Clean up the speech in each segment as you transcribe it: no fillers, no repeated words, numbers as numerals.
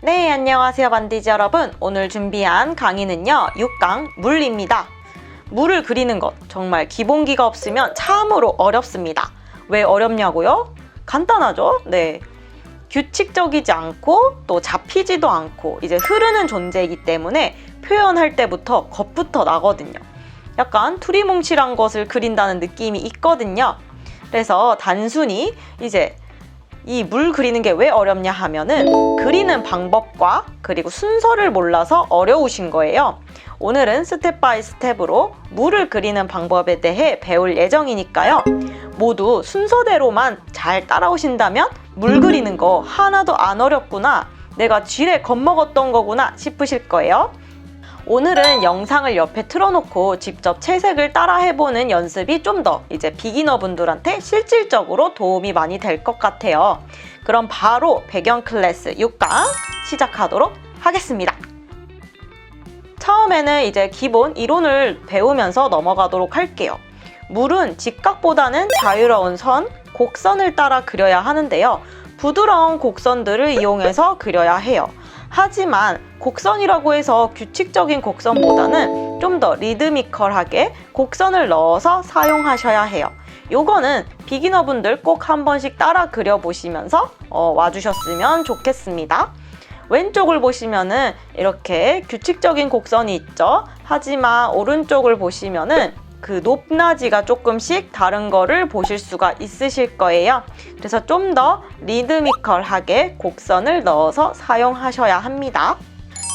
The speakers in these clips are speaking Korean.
네, 안녕하세요 반디즈 여러분. 오늘 준비한 강의는요 6강 물입니다. 물을 그리는 것 정말 기본기가 없으면 참으로 어렵습니다. 왜 어렵냐고요? 간단하죠? 네, 규칙적이지 않고 또 잡히지도 않고 이제 흐르는 존재이기 때문에 표현할 때부터 겁부터 나거든요. 약간 투리뭉실한 것을 그린다는 느낌이 있거든요. 그래서 단순히 이제 이 물 그리는 게 왜 어렵냐 하면은 그리는 방법과 그리고 순서를 몰라서 어려우신 거예요. 오늘은 스텝 바이 스텝으로 물을 그리는 방법에 대해 배울 예정이니까요. 모두 순서대로만 잘 따라오신다면 물 그리는 거 하나도 안 어렵구나, 내가 쥐레 겁먹었던 거구나 싶으실 거예요. 오늘은 영상을 옆에 틀어놓고 직접 채색을 따라 해보는 연습이 좀 더 이제 비기너 분들한테 실질적으로 도움이 많이 될 것 같아요. 그럼 바로 배경 클래스 6강 시작하도록 하겠습니다. 처음에는 이제 기본 이론을 배우면서 넘어가도록 할게요. 물은 직각보다는 자유로운 선, 곡선을 따라 그려야 하는데요. 부드러운 곡선들을 이용해서 그려야 해요. 하지만 곡선이라고 해서 규칙적인 곡선보다는 좀 더 리드미컬하게 곡선을 넣어서 사용하셔야 해요. 요거는 비기너분들 꼭 한 번씩 따라 그려보시면서 와주셨으면 좋겠습니다. 왼쪽을 보시면은 이렇게 규칙적인 곡선이 있죠. 하지만 오른쪽을 보시면은 그 높낮이가 조금씩 다른 거를 보실 수가 있으실 거예요. 그래서 좀 더 리드미컬하게 곡선을 넣어서 사용하셔야 합니다.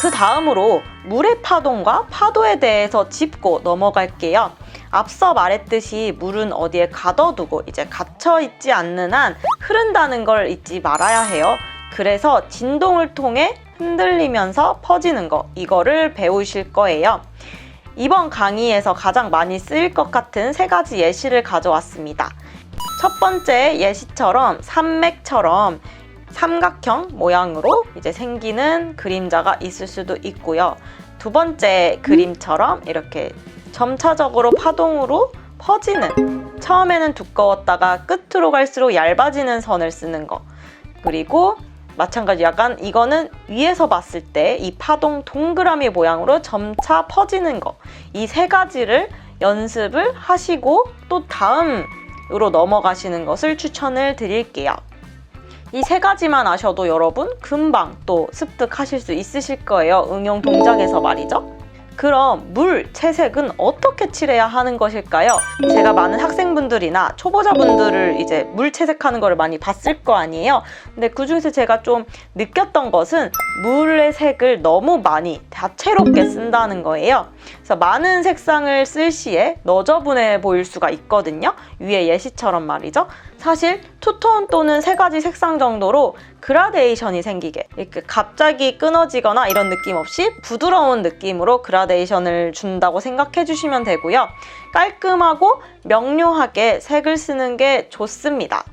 그 다음으로 물의 파동과 파도에 대해서 짚고 넘어갈게요. 앞서 말했듯이 물은 어디에 가둬두고 이제 갇혀 있지 않는 한 흐른다는 걸 잊지 말아야 해요. 그래서 진동을 통해 흔들리면서 퍼지는 거, 이거를 배우실 거예요. 이번 강의에서 가장 많이 쓰일 것 같은 세 가지 예시를 가져왔습니다. 첫 번째 예시처럼 산맥처럼 삼각형 모양으로 이제 생기는 그림자가 있을 수도 있고요. 두 번째 그림처럼 이렇게 점차적으로 파동으로 퍼지는, 처음에는 두꺼웠다가 끝으로 갈수록 얇아지는 선을 쓰는 거. 그리고 마찬가지 약간 이거는 위에서 봤을 때 이 파동 동그라미 모양으로 점차 퍼지는 거. 이 세 가지를 연습을 하시고 또 다음으로 넘어가시는 것을 추천을 드릴게요. 이 세 가지만 아셔도 여러분 금방 또 습득하실 수 있으실 거예요. 응용 동작에서 말이죠. 그럼 물 채색은 어떻게 칠해야 하는 것일까요? 제가 많은 학생분들이나 초보자분들을 이제 물 채색하는 거를 많이 봤을 거 아니에요. 근데 그중에서 제가 좀 느꼈던 것은 물의 색을 너무 많이 다채롭게 쓴다는 거예요. 그래서 많은 색상을 쓸 시에 너저분해 보일 수가 있거든요. 위에 예시처럼 말이죠. 사실 투톤 또는 세 가지 색상 정도로 그라데이션이 생기게, 이렇게 갑자기 끊어지거나 이런 느낌 없이 부드러운 느낌으로 그라데이션을 준다고 생각해 주시면 되고요. 깔끔하고 명료하게 색을 쓰는 게 좋습니다.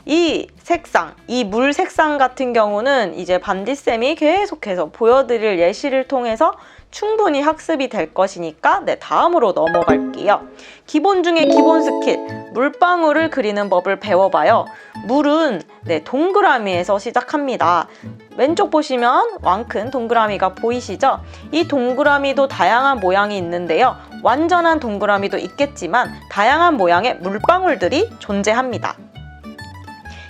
이 색상, 이 물 색상 같은 경우는 이제 반디쌤이 계속해서 보여드릴 예시를 통해서 충분히 학습이 될 것이니까 다음으로 넘어갈게요. 기본 중에 기본 스킬, 물방울을 그리는 법을 배워봐요. 물은 동그라미에서 시작합니다. 왼쪽 보시면 왕큰 동그라미가 보이시죠? 이 동그라미도 다양한 모양이 있는데요. 완전한 동그라미도 있겠지만 다양한 모양의 물방울들이 존재합니다.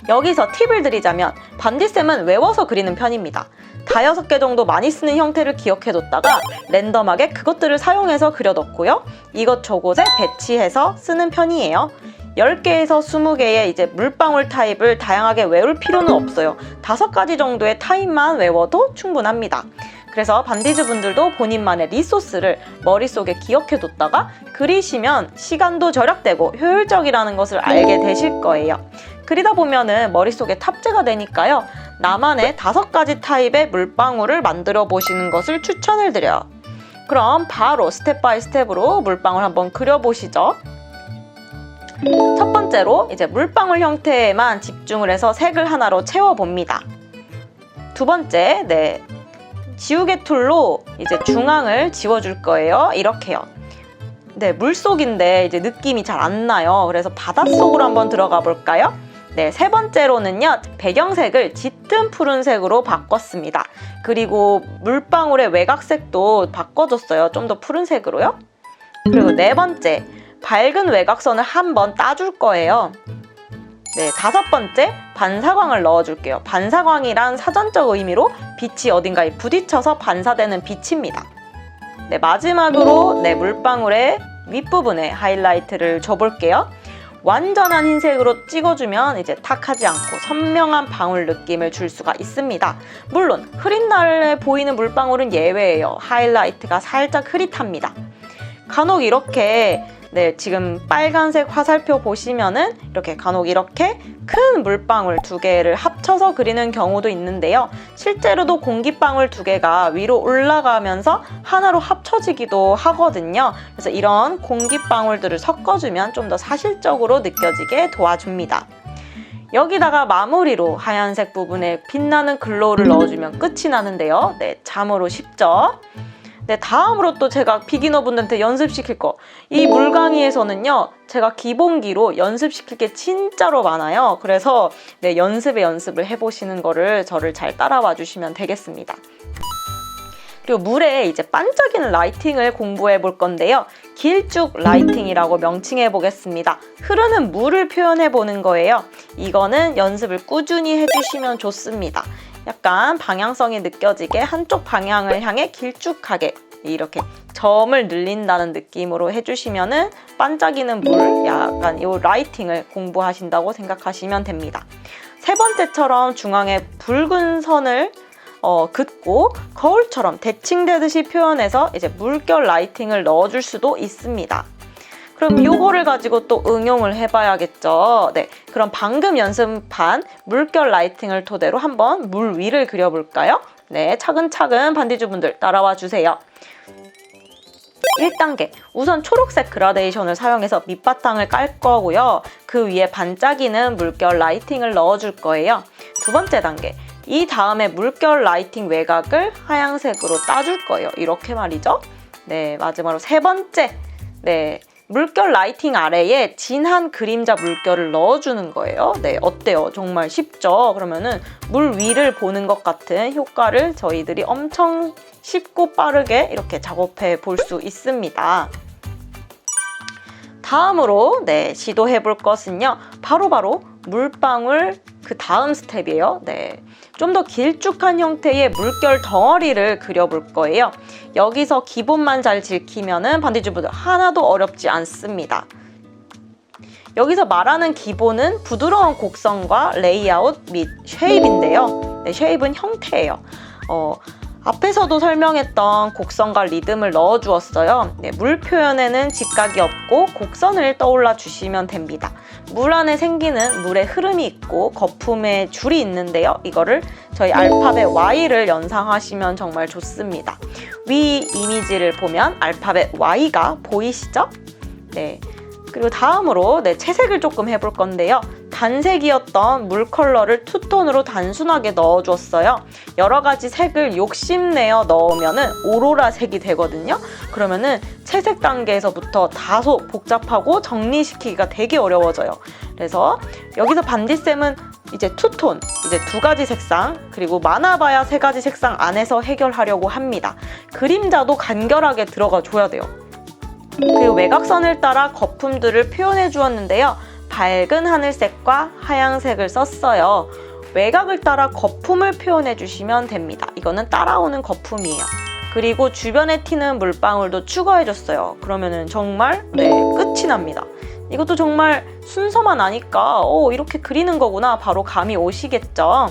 여기서 팁을 드리자면 반디쌤은 외워서 그리는 편입니다. 5개 정도 많이 쓰는 형태를 기억해뒀다가 랜덤하게 그것들을 사용해서 그려뒀고요. 이것저것에 배치해서 쓰는 편이에요. 10개에서 20개의 이제 물방울 타입을 다양하게 외울 필요는 없어요. 5가지 정도의 타입만 외워도 충분합니다. 그래서 반디즈 분들도 본인만의 리소스를 머릿속에 기억해뒀다가 그리시면 시간도 절약되고 효율적이라는 것을 알게 되실 거예요. 그리다 보면은 머릿속에 탑재가 되니까요. 나만의 5가지 타입의 물방울을 만들어 보시는 것을 추천을 드려요. 그럼 바로 스텝 바이 스텝으로 물방울 한번 그려보시죠. 첫 번째로 이제 물방울 형태에만 집중을 해서 색을 하나로 채워봅니다. 두 번째, 지우개 툴로 이제 중앙을 지워줄 거예요. 이렇게요. 물속인데 이제 느낌이 잘 안 나요. 그래서 바닷속으로 한번 들어가 볼까요? 네, 세 번째로는요, 배경색을 짙은 푸른색으로 바꿨습니다. 그리고 물방울의 외곽색도 바꿔줬어요. 좀 더 푸른색으로요. 그리고 네 번째, 밝은 외곽선을 한번 따줄 거예요. 네, 다섯 번째, 반사광을 넣어줄게요. 반사광이란 사전적 의미로 빛이 어딘가에 부딪혀서 반사되는 빛입니다. 네, 마지막으로 물방울의 윗부분에 하이라이트를 줘볼게요. 완전한 흰색으로 찍어주면 이제 탁하지 않고 선명한 방울 느낌을 줄 수가 있습니다. 물론 흐린 날에 보이는 물방울은 예외예요. 하이라이트가 살짝 흐릿합니다. 간혹 이렇게 지금 빨간색 화살표 보시면은 이렇게 간혹 이렇게 큰 물방울 두 개를 합쳐서 그리는 경우도 있는데요. 실제로도 공기방울 두 개가 위로 올라가면서 하나로 합쳐지기도 하거든요. 그래서 이런 공기방울들을 섞어주면 좀 더 사실적으로 느껴지게 도와줍니다. 여기다가 마무리로 하얀색 부분에 빛나는 글로우를 넣어주면 끝이 나는데요. 네, 참으로 쉽죠? 네, 다음으로 또 제가 비기너분들한테 연습시킬 거. 이 물강의에서는요, 제가 기본기로 연습시킬 게 진짜로 많아요. 그래서 연습을 해보시는 거를 저를 잘 따라와 주시면 되겠습니다. 그리고 물에 이제 반짝이는 라이팅을 공부해 볼 건데요. 길쭉 라이팅이라고 명칭해 보겠습니다. 흐르는 물을 표현해 보는 거예요. 이거는 연습을 꾸준히 해주시면 좋습니다. 약간 방향성이 느껴지게 한쪽 방향을 향해 길쭉하게 이렇게 점을 늘린다는 느낌으로 해주시면은 반짝이는 물, 약간 이 라이팅을 공부하신다고 생각하시면 됩니다. 세 번째처럼 중앙에 붉은 선을 긋고 거울처럼 대칭되듯이 표현해서 이제 물결 라이팅을 넣어줄 수도 있습니다. 그럼 요거를 가지고 또 응용을 해봐야겠죠. 네, 그럼 방금 연습한 물결 라이팅을 토대로 한번 물 위를 그려볼까요? 네, 차근차근 반디주분들 따라와 주세요. 1단계, 우선 초록색 그라데이션을 사용해서 밑바탕을 깔 거고요. 그 위에 반짝이는 물결 라이팅을 넣어줄 거예요. 두 번째 단계, 이 다음에 물결 라이팅 외곽을 하얀색으로 따줄 거예요. 이렇게 말이죠. 네, 마지막으로 세 번째, 물결 라이팅 아래에 진한 그림자 물결을 넣어주는 거예요. 네, 어때요? 정말 쉽죠? 그러면은 물 위를 보는 것 같은 효과를 저희들이 엄청 쉽고 빠르게 이렇게 작업해 볼 수 있습니다. 다음으로 시도해 볼 것은요. 바로 물방울 그 다음 스텝이에요. 좀 더 길쭉한 형태의 물결 덩어리를 그려볼 거예요. 여기서 기본만 잘 지키면은 반디주분들 하나도 어렵지 않습니다. 여기서 말하는 기본은 부드러운 곡선과 레이아웃 및 쉐입인데요. 쉐입은 형태예요. 앞에서도 설명했던 곡선과 리듬을 넣어주었어요. 물 표현에는 직각이 없고 곡선을 떠올라 주시면 됩니다. 물 안에 생기는 물의 흐름이 있고 거품의 줄이 있는데요. 이거를 저희 알파벳 Y를 연상하시면 정말 좋습니다. 위 이미지를 보면 알파벳 Y가 보이시죠? 네. 그리고 다음으로 채색을 조금 해볼 건데요. 단색이었던 물 컬러를 투톤으로 단순하게 넣어줬어요. 여러 가지 색을 욕심내어 넣으면은 오로라 색이 되거든요. 그러면은 채색 단계에서부터 다소 복잡하고 정리시키기가 되게 어려워져요. 그래서 여기서 반디쌤은 이제 투톤, 이제 두 가지 색상, 그리고 많아봐야 세 가지 색상 안에서 해결하려고 합니다. 그림자도 간결하게 들어가 줘야 돼요. 그리고 외곽선을 따라 거품들을 표현해 주었는데요. 밝은 하늘색과 하얀색을 썼어요. 외곽을 따라 거품을 표현해 주시면 됩니다. 이거는 따라오는 거품이에요. 그리고 주변에 튀는 물방울도 추가해 줬어요. 그러면은 정말 끝이 납니다. 이것도 정말 순서만 아니까 이렇게 그리는 거구나 바로 감이 오시겠죠.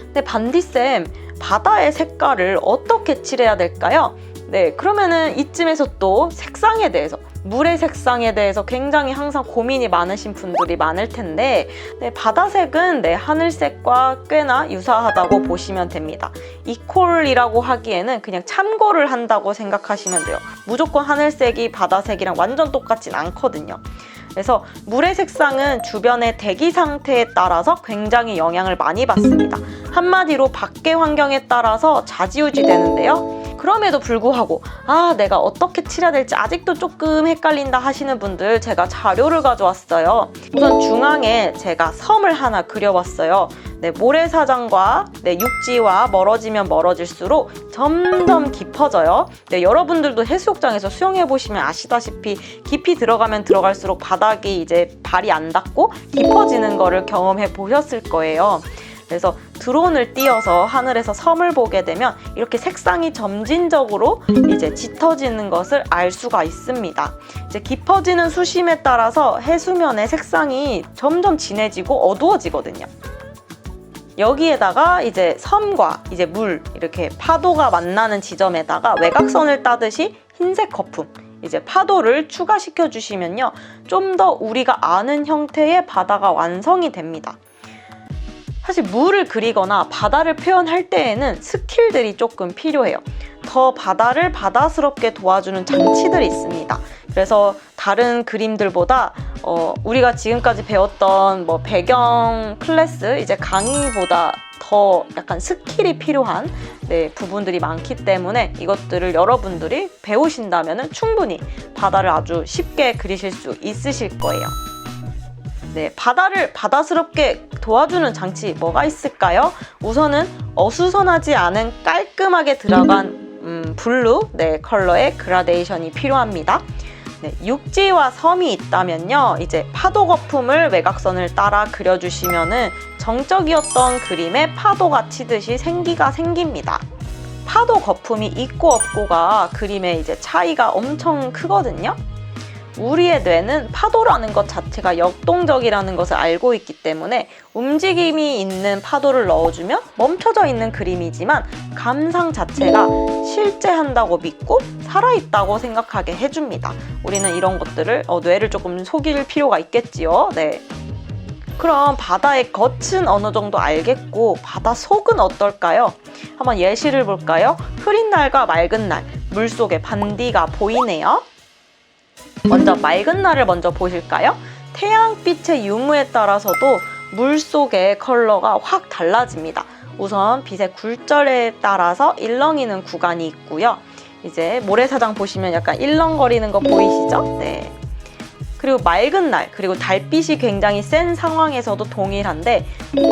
근데 반디쌤, 바다의 색깔을 어떻게 칠해야 될까요? 그러면은 이쯤에서 또 색상에 대해서, 물의 색상에 대해서 굉장히 항상 고민이 많으신 분들이 많을 텐데 바다색은 하늘색과 꽤나 유사하다고 보시면 됩니다. 이퀄이라고 하기에는 그냥 참고를 한다고 생각하시면 돼요. 무조건 하늘색이 바다색이랑 완전 똑같진 않거든요. 그래서 물의 색상은 주변의 대기 상태에 따라서 굉장히 영향을 많이 받습니다. 한마디로 밖의 환경에 따라서 좌지우지 되는데요. 그럼에도 불구하고 내가 어떻게 칠해야 될지 아직도 조금 헷갈린다 하시는 분들, 제가 자료를 가져왔어요. 우선 중앙에 제가 섬을 하나 그려봤어요. 네, 모래사장과 육지와 멀어지면 멀어질수록 점점 깊어져요. 네, 여러분들도 해수욕장에서 수영해보시면 아시다시피 깊이 들어가면 들어갈수록 바닥이 이제 발이 안 닿고 깊어지는 거를 경험해 보셨을 거예요. 그래서 드론을 띄워서 하늘에서 섬을 보게 되면 이렇게 색상이 점진적으로 이제 짙어지는 것을 알 수가 있습니다. 이제 깊어지는 수심에 따라서 해수면의 색상이 점점 진해지고 어두워지거든요. 여기에다가 이제 섬과 이제 물, 이렇게 파도가 만나는 지점에다가 외곽선을 따듯이 흰색 거품, 이제 파도를 추가시켜 주시면요, 좀 더 우리가 아는 형태의 바다가 완성이 됩니다. 사실 물을 그리거나 바다를 표현할 때에는 스킬들이 조금 필요해요. 더 바다를 바다스럽게 도와주는 장치들이 있습니다. 그래서 다른 그림들보다 우리가 지금까지 배웠던 뭐 배경 클래스, 이제 강의보다 더 약간 스킬이 필요한 부분들이 많기 때문에 이것들을 여러분들이 배우신다면 충분히 바다를 아주 쉽게 그리실 수 있으실 거예요. 네, 바다를 바다스럽게 도와주는 장치 뭐가 있을까요? 우선은 어수선하지 않은 깔끔하게 들어간 블루 컬러의 그라데이션이 필요합니다. 네, 육지와 섬이 있다면요, 이제 파도 거품을 외곽선을 따라 그려주시면은 정적이었던 그림에 파도가 치듯이 생기가 생깁니다. 파도 거품이 있고 없고가 그림의 이제 차이가 엄청 크거든요. 우리의 뇌는 파도라는 것 자체가 역동적이라는 것을 알고 있기 때문에 움직임이 있는 파도를 넣어주면 멈춰져 있는 그림이지만 감상 자체가 실제 한다고 믿고 살아있다고 생각하게 해줍니다. 우리는 이런 것들을 뇌를 조금 속일 필요가 있겠지요. 네. 그럼 바다의 겉은 어느 정도 알겠고 바다 속은 어떨까요? 한번 예시를 볼까요? 흐린 날과 맑은 날, 물속에 반디가 보이네요. 먼저 맑은 날을 먼저 보실까요? 태양빛의 유무에 따라서도 물속의 컬러가 확 달라집니다. 우선 빛의 굴절에 따라서 일렁이는 구간이 있고요. 이제 모래사장 보시면 약간 일렁거리는 거 보이시죠? 네. 그리고 맑은 날, 그리고 달빛이 굉장히 센 상황에서도 동일한데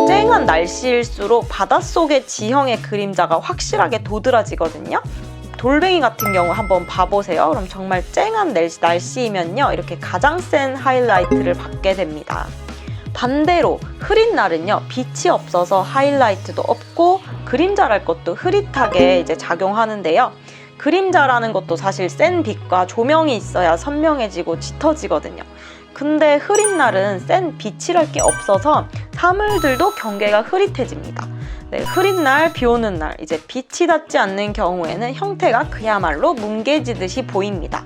쨍한 날씨일수록 바닷속의 지형의 그림자가 확실하게 도드라지거든요. 돌멩이 같은 경우 한번 봐보세요. 그럼 정말 쨍한 날씨이면요, 이렇게 가장 센 하이라이트를 받게 됩니다. 반대로 흐린 날은요, 빛이 없어서 하이라이트도 없고 그림자랄 것도 흐릿하게 이제 작용하는데요. 그림자라는 것도 사실 센 빛과 조명이 있어야 선명해지고 짙어지거든요. 근데 흐린 날은 센 빛이랄 게 없어서 사물들도 경계가 흐릿해집니다. 네, 흐린 날, 비 오는 날, 이제 빛이 닿지 않는 경우에는 형태가 그야말로 뭉개지듯이 보입니다.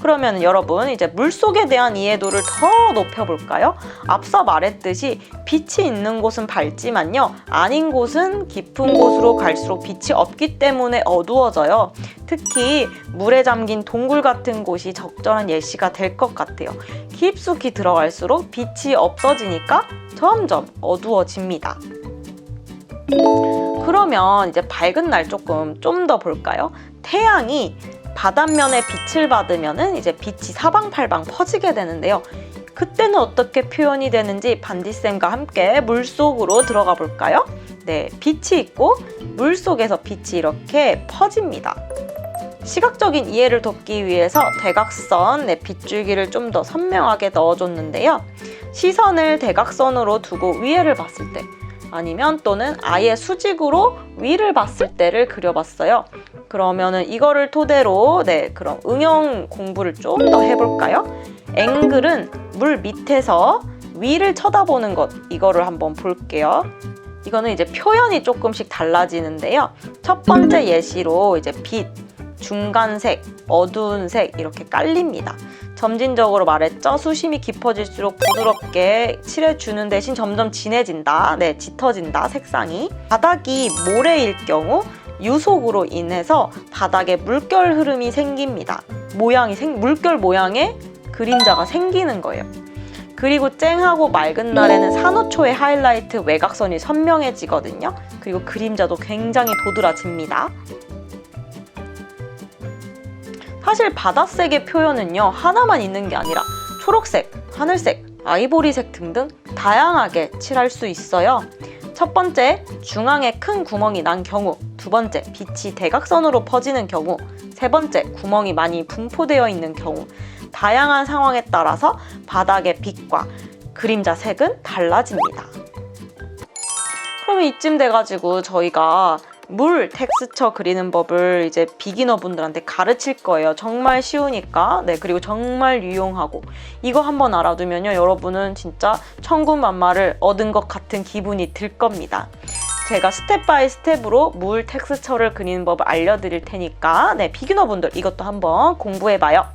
그러면 여러분, 이제 물속에 대한 이해도를 더 높여볼까요? 앞서 말했듯이 빛이 있는 곳은 밝지만요, 아닌 곳은 깊은 곳으로 갈수록 빛이 없기 때문에 어두워져요. 특히 물에 잠긴 동굴 같은 곳이 적절한 예시가 될 것 같아요. 깊숙이 들어갈수록 빛이 없어지니까 점점 어두워집니다. 그러면 이제 밝은 날 좀 더 볼까요? 태양이 바닷면에 빛을 받으면은 이제 빛이 사방팔방 퍼지게 되는데요. 그때는 어떻게 표현이 되는지 반디쌤과 함께 물속으로 들어가 볼까요? 네, 빛이 있고 물속에서 빛이 이렇게 퍼집니다. 시각적인 이해를 돕기 위해서 대각선 빗줄기를 좀 더 선명하게 넣어줬는데요. 시선을 대각선으로 두고 위에를 봤을 때, 아니면 또는 아예 수직으로 위를 봤을 때를 그려봤어요. 그러면은 이거를 토대로 그럼 응용 공부를 좀 더 해볼까요? 앵글은 물 밑에서 위를 쳐다보는 것, 이거를 한번 볼게요. 이거는 이제 표현이 조금씩 달라지는데요. 첫 번째 예시로 이제 빛, 중간색, 어두운 색 이렇게 깔립니다. 점진적으로 말했죠. 수심이 깊어질수록 부드럽게 칠해주는 대신 점점 진해진다. 네, 짙어진다, 색상이. 바닥이 모래일 경우 유속으로 인해서 바닥에 물결 흐름이 생깁니다. 물결 모양의 그림자가 생기는 거예요. 그리고 쨍하고 맑은 날에는 산호초의 하이라이트 외곽선이 선명해지거든요. 그리고 그림자도 굉장히 도드라집니다. 사실 바다색의 표현은요, 하나만 있는 게 아니라 초록색, 하늘색, 아이보리색 등등 다양하게 칠할 수 있어요. 첫 번째, 중앙에 큰 구멍이 난 경우. 두 번째, 빛이 대각선으로 퍼지는 경우. 세 번째, 구멍이 많이 분포되어 있는 경우. 다양한 상황에 따라서 바닥의 빛과 그림자 색은 달라집니다. 그러면 이쯤 돼가지고 저희가 물 텍스처 그리는 법을 이제 비기너 분들한테 가르칠 거예요. 정말 쉬우니까. 네, 그리고 정말 유용하고, 이거 한번 알아두면요, 여러분은 진짜 천군만마를 얻은 것 같은 기분이 들 겁니다. 제가 스텝 바이 스텝으로 물 텍스처를 그리는 법을 알려드릴 테니까, 네, 비기너 분들 이것도 한번 공부해봐요.